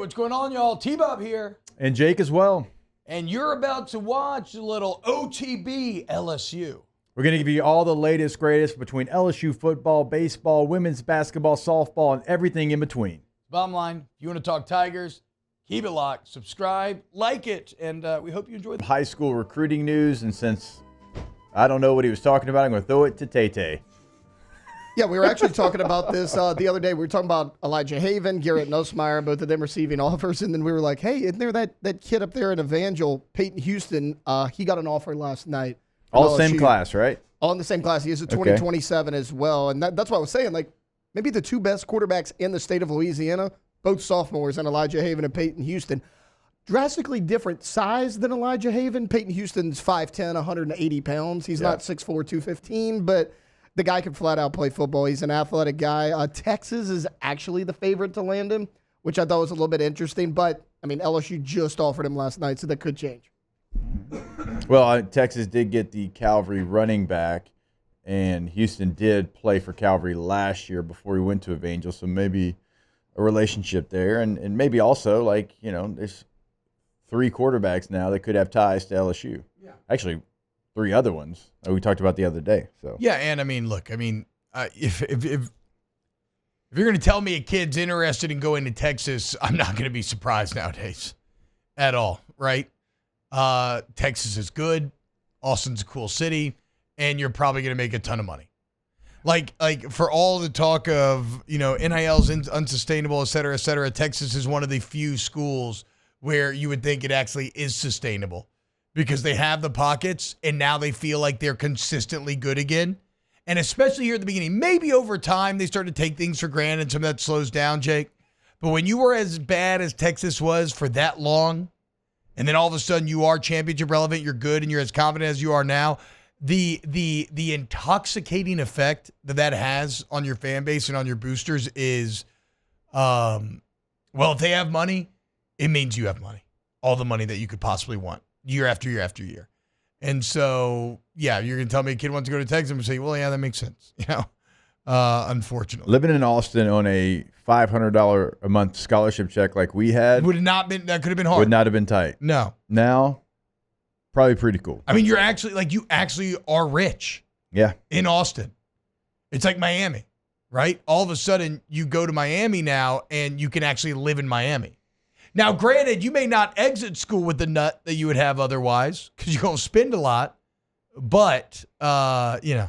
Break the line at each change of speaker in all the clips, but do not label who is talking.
what's going on, y'all? T-Bob here.
And Jake as well.
And you're about to watch a little OTB LSU.
We're going to give you all the latest, greatest between LSU football, baseball, women's basketball, softball, and everything in between.
Bottom line, if you want to talk Tigers, keep it locked, subscribe, like it, and we hope you enjoy the
high school recruiting news. And since I don't know what he was talking about, I'm going to throw it to Tay-Tay.
Yeah, we were actually talking about this the other day. We were talking about Elijah Haven, Garrett Nussmeier, both of them receiving offers. And then we were like, hey, isn't there that kid up there in Evangel, Peyton Houston? He got an offer last night.
All same class, right?
All in the same class. He is a 2027 as well. And that's what I was saying. Like, maybe the two best quarterbacks in the state of Louisiana, both sophomores, and Elijah Haven and Peyton Houston. Drastically different size than Elijah Haven. Peyton Houston's 5'10", 180 pounds. He's not 6'4", 215, but the guy can flat out play football. He's an athletic guy. Texas is actually the favorite to land him, which I thought was a little bit interesting. But, I mean, LSU just offered him last night, so that could change.
Well, Texas did get the Calvary running back, and Houston did play for Calvary last year before he went to Evangel, so maybe a relationship there. And maybe also, like, you know, there's 3 quarterbacks now that could have ties to LSU. Yeah. Actually, 3 other ones that we talked about the other day. So
yeah, and I mean, look, I mean, if you're going to tell me a kid's interested in going to Texas, I'm not going to be surprised nowadays at all, right? Texas is good. Austin's a cool city, and you're probably going to make a ton of money. Like for all the talk of, you know, NIL's unsustainable, et cetera, Texas is one of the few schools where you would think it actually is sustainable because they have the pockets and now they feel like they're consistently good again. And especially here at the beginning, maybe over time they start to take things for granted and some of that slows down, Jake. But when you were as bad as Texas was for that long, and then all of a sudden you are championship relevant, you're good, and you're as confident as you are now, the intoxicating effect that has on your fan base and on your boosters is, well, if they have money, it means you have money. All the money that you could possibly want, year after year after year. And so, yeah, you're going to tell me a kid wants to go to Texas and say, well, yeah, that makes sense. You know, unfortunately.
Living in Austin on a $500 a month scholarship check like we had
that could have been hard.
Would not have been tight.
No.
Now, probably pretty cool.
I mean, you actually are rich.
Yeah.
In Austin. It's like Miami, right? All of a sudden, you go to Miami now, and you can actually live in Miami. Now, granted, you may not exit school with the nut that you would have otherwise because you're going to spend a lot. But, you know,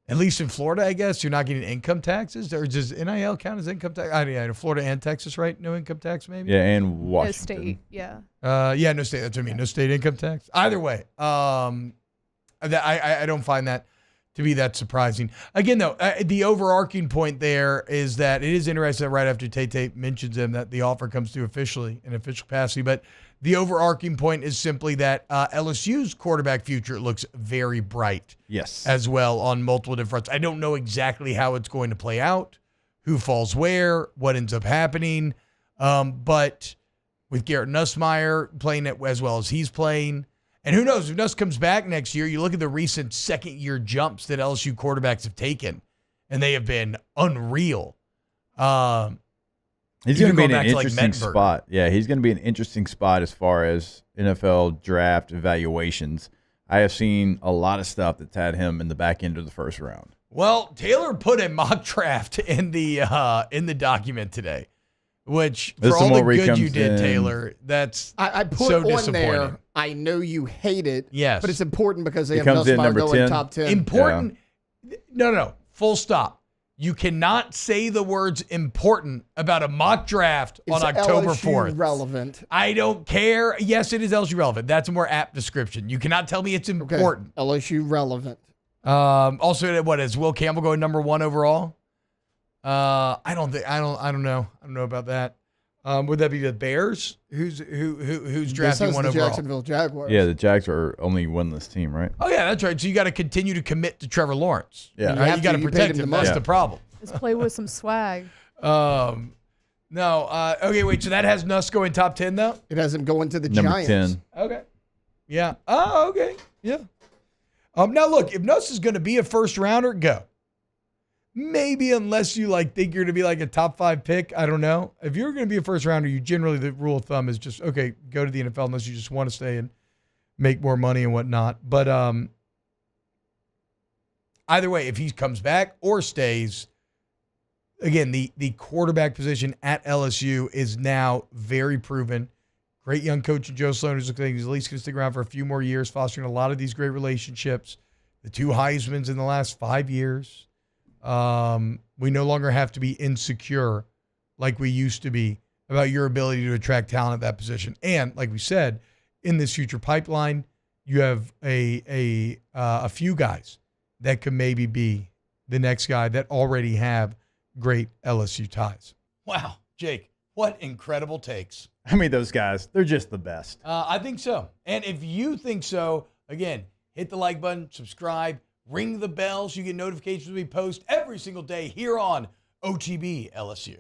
at least in Florida, I guess, you're not getting income taxes. Or does NIL count as income tax? Yeah, Florida and Texas, right? No income tax, maybe?
Yeah, and Washington.
No state, yeah.
Yeah, no state. That's what I mean. No state income tax. Either way, I don't find that to be that surprising. Again, though, the overarching point there is that it is interesting that right after Tay-Tay mentions him that the offer comes through officially in official capacity. But the overarching point is simply that LSU's quarterback future looks very bright.
Yes.
As well on multiple different fronts. I don't know exactly how it's going to play out, who falls where, what ends up happening. But with Garrett Nussmeier playing it as well as he's playing, and who knows, if Nuss comes back next year, you look at the recent second-year jumps that LSU quarterbacks have taken, and they have been unreal.
He's going to be in an interesting spot. Yeah, he's going to be an interesting spot as far as NFL draft evaluations. I have seen a lot of stuff that's had him in the back end of the first round.
Well, Taylor put a mock draft in the document today, which for all the good you did, Taylor, that's
I put
so
on
disappointing.
there. I know you hate it.
Yes,
but it's important because they have
comes in
Nussmeier
number
going
10.
top 10.
Important. Yeah. No. Full stop. You cannot say the words important about a mock draft on October 4th.
It's relevant.
I don't care. Yes, it is LSU relevant. That's a more apt description. You cannot tell me it's important.
Okay. LSU relevant.
Also, what is Will Campbell going number 1 overall? I don't know. I don't know about that. Would that be the Bears? Who's drafting one
the
overall?
Jacksonville Jaguars.
Yeah, the Jags are only winless team, right?
Oh yeah, that's right. So you got to continue to commit to Trevor Lawrence.
Yeah,
right? You got to protect him. That's the problem.
Let's play with some swag.
No. Okay, wait. So that has Nuss going top 10 though.
It has him going to the
number
Giants.
10.
Okay. Yeah. Oh, okay. Yeah. Now look, if Nuss is going to be a first rounder, go. Maybe unless you think you're going to be a top 5 pick. I don't know. If you're going to be a first rounder, you generally, the rule of thumb is just, okay, go to the NFL unless you just want to stay and make more money and whatnot. But either way, if he comes back or stays, again, the quarterback position at LSU is now very proven. Great young coach in Joe Sloan, who's looking like he's at least going to stick around for a few more years, fostering a lot of these great relationships. The 2 Heismans in the last 5 years. We no longer have to be insecure like we used to be about your ability to attract talent at that position. And like we said, in this future pipeline, you have a few guys that could maybe be the next guy that already have great LSU ties. Wow, Jake, what incredible takes.
I mean, those guys, they're just the best.
I think so. And if you think so, again, hit the like button, subscribe, ring the bell so you get notifications when we post every single day here on OTB LSU.